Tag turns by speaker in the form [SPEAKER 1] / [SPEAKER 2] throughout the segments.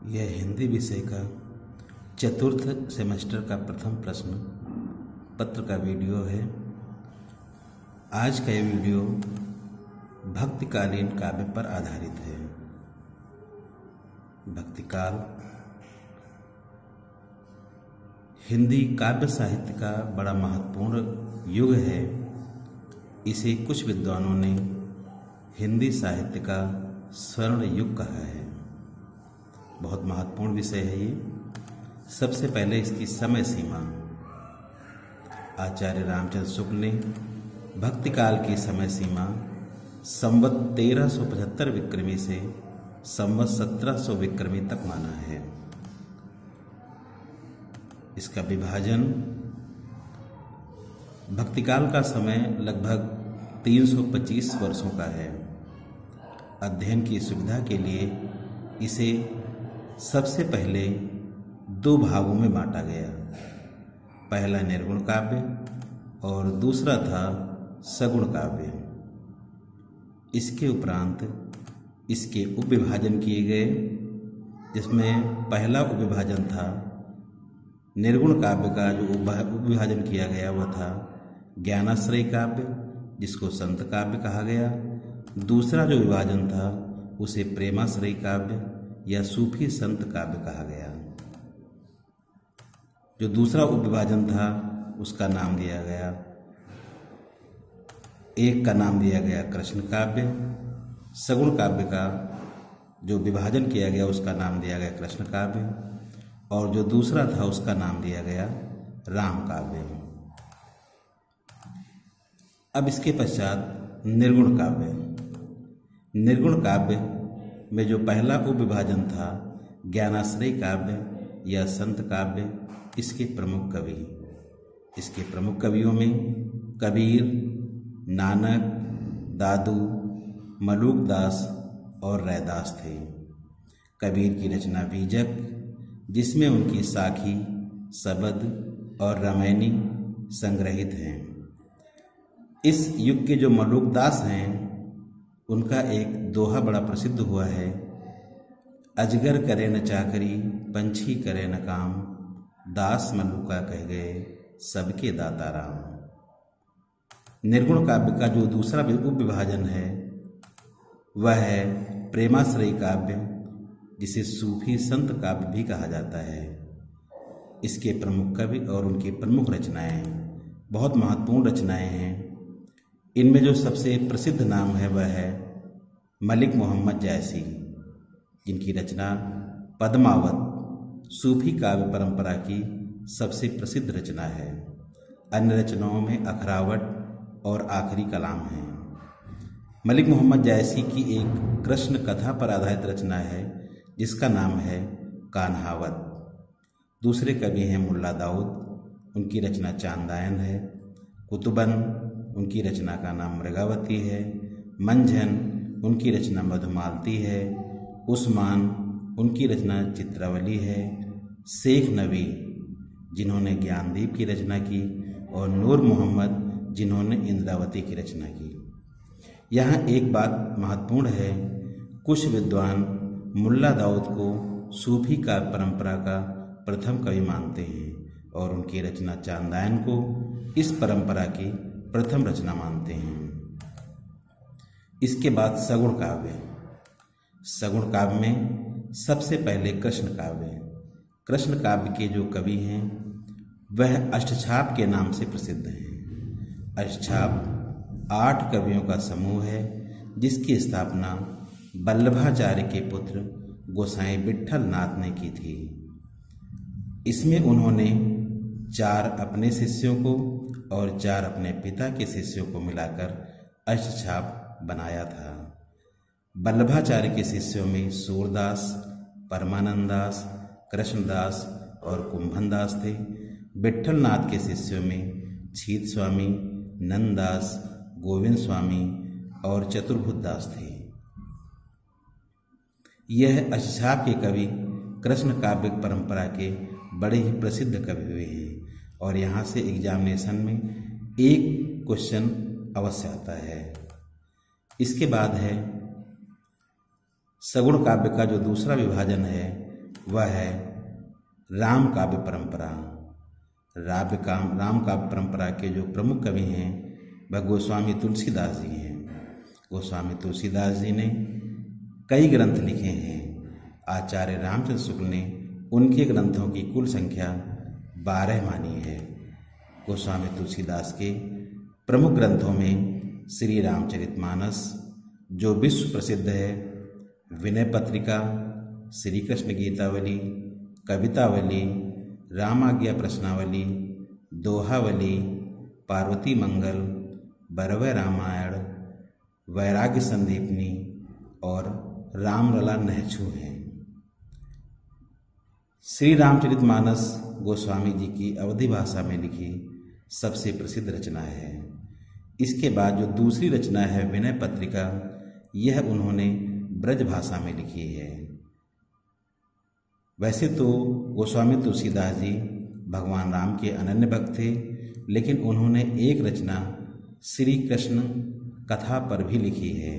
[SPEAKER 1] यह हिंदी विषय का चतुर्थ सेमेस्टर का प्रथम प्रश्न पत्र का वीडियो है। आज का यह वीडियो भक्तिकालीन काव्य पर आधारित है। भक्तिकाल हिंदी काव्य साहित्य का बड़ा महत्वपूर्ण युग है। इसे कुछ विद्वानों ने हिंदी साहित्य का स्वर्ण युग कहा है। बहुत महत्वपूर्ण विषय है ये। सबसे पहले इसकी समय सीमा आचार्य रामचंद्र शुक्ल ने भक्तिकाल की समय सीमा संवत 1375 विक्रमी से संवत 1700 विक्रमी तक माना है। इसका विभाजन भक्तिकाल का समय लगभग 325 वर्षों का है। अध्ययन की सुविधा के लिए इसे सबसे पहले दो भागों में बांटा गया। पहला निर्गुण काव्य और दूसरा था सगुण काव्य। इसके उपरांत इसके उपविभाजन किए गए, जिसमें पहला उपविभाजन था निर्गुण काव्य का। जो उपविभाजन किया गया वह था ज्ञानाश्रय काव्य, जिसको संत काव्य कहा गया। दूसरा जो विभाजन था उसे प्रेमाश्रय काव्य या सूफी संत काव्य कहा गया। जो दूसरा उपविभाजन था उसका नाम दिया गया, एक का नाम दिया गया कृष्ण काव्य। सगुण काव्य का जो विभाजन किया गया उसका नाम दिया गया कृष्ण काव्य, और जो दूसरा था उसका नाम दिया गया राम काव्य। अब इसके पश्चात निर्गुण काव्य। निर्गुण काव्य में जो पहला उपविभाजन था ज्ञानाश्रय काव्य या संत काव्य, इसके प्रमुख कवि, इसके प्रमुख कवियों में कबीर, नानक, दादू, मलूकदास और रैदास थे। कबीर की रचना बीजक, जिसमें उनकी साखी, सबद और रामायणी संग्रहित हैं। इस युग के जो मलूकदास हैं उनका एक दोहा बड़ा प्रसिद्ध हुआ है, अजगर करे न चाकरी, पंछी करे न काम, दास मलुका कह गए सबके दाता राम। निर्गुण काव्य का जो दूसरा उपविभाजन है वह है प्रेमाश्रय काव्य, जिसे सूफी संत काव्य भी कहा जाता है। इसके प्रमुख कवि और उनकी प्रमुख रचनाएं बहुत महत्वपूर्ण रचनाएं हैं। इनमें जो सबसे प्रसिद्ध नाम है वह है मलिक मोहम्मद जैसी, जिनकी रचना पद्मावत सूफी काव्य परंपरा की सबसे प्रसिद्ध रचना है। अन्य रचनाओं में अखरावट और आखिरी कलाम है। मलिक मोहम्मद जैसी की एक कृष्ण कथा पर आधारित रचना है जिसका नाम है कान्हावत। दूसरे कवि हैं मुल्ला दाऊद, उनकी रचना चांदायन है। कुतुबन, उनकी रचना का नाम मृगावती है। मंझन, उनकी रचना मधुमालती है। उस्मान, उनकी रचना चित्रावली है। शेख नबी, जिन्होंने ज्ञानदीप की रचना की, और नूर मोहम्मद, जिन्होंने इंद्रावती की रचना की। यहाँ एक बात महत्वपूर्ण है, कुछ विद्वान मुल्ला दाऊद को सूफी काव्य परंपरा का प्रथम कवि मानते हैं और उनकी रचना चांदायन को इस परंपरा की प्रथम रचना मानते हैं। इसके बाद सगुण काव्य। सगुण काव्य में सबसे पहले कृष्ण काव्य। कृष्ण काव्य के जो कवि हैं वह अष्टछाप के नाम से प्रसिद्ध हैं। अष्टछाप 8 कवियों का समूह है, जिसकी स्थापना वल्लभाचार्य के पुत्र गोसाई विट्ठल नाथ ने की थी। इसमें उन्होंने 4 अपने शिष्यों को और 4 अपने पिता के शिष्यों को मिलाकर अष्टछाप बनाया था। वल्लभाचार्य के शिष्यों में सूरदास, परमानंदास, कृष्णदास और कुंभनदास थे। विट्ठलनाथ के शिष्यों में छीत स्वामी, नंददास, गोविंद स्वामी और चतुर्भुजदास थे। यह अष्टछाप के कवि कृष्ण काव्य परंपरा के बड़े ही प्रसिद्ध कवि हुए हैं, और यहाँ से एग्जामिनेशन में एक क्वेश्चन अवश्य आता है। इसके बाद है सगुण काव्य का जो दूसरा विभाजन है वह है राम काव्य परंपरा। राम काव्य परंपरा के जो प्रमुख कवि हैं वह गोस्वामी तुलसीदास जी हैं। गोस्वामी तुलसीदास जी ने कई ग्रंथ लिखे हैं। आचार्य रामचंद्र शुक्ल ने उनके ग्रंथों की कुल संख्या 12 मानी है। गोस्वामी तुलसीदास के प्रमुख ग्रंथों में श्री रामचरितमानस जो विश्व प्रसिद्ध है, विनय पत्रिका, श्री कृष्ण गीतावली, कवितावली, रामाज्ञा प्रश्नावली, दोहावली, पार्वती मंगल, बरवय रामायण, वैराग्य संदीपनी और रामलला नहछू हैं। श्री रामचरितमानस गोस्वामी जी की अवधी भाषा में लिखी सबसे प्रसिद्ध रचना है। इसके बाद जो दूसरी रचना है विनय पत्रिका, यह उन्होंने ब्रज भाषा में लिखी है। वैसे तो गोस्वामी तुलसीदास जी भगवान राम के अनन्य भक्त थे, लेकिन उन्होंने एक रचना श्री कृष्ण कथा पर भी लिखी है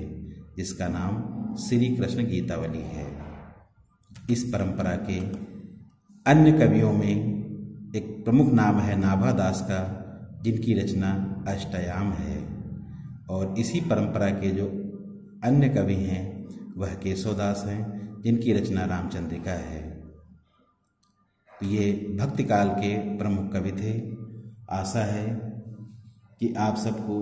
[SPEAKER 1] जिसका नाम श्री कृष्ण गीतावली है। इस परंपरा के अन्य कवियों में एक प्रमुख नाम है नाभा दास का, जिनकी रचना अष्टयाम है। और इसी परंपरा के जो अन्य कवि हैं वह केशवदास हैं, जिनकी रचना रामचंद्रिका है। ये भक्ति काल के प्रमुख कवि थे। आशा है कि आप सबको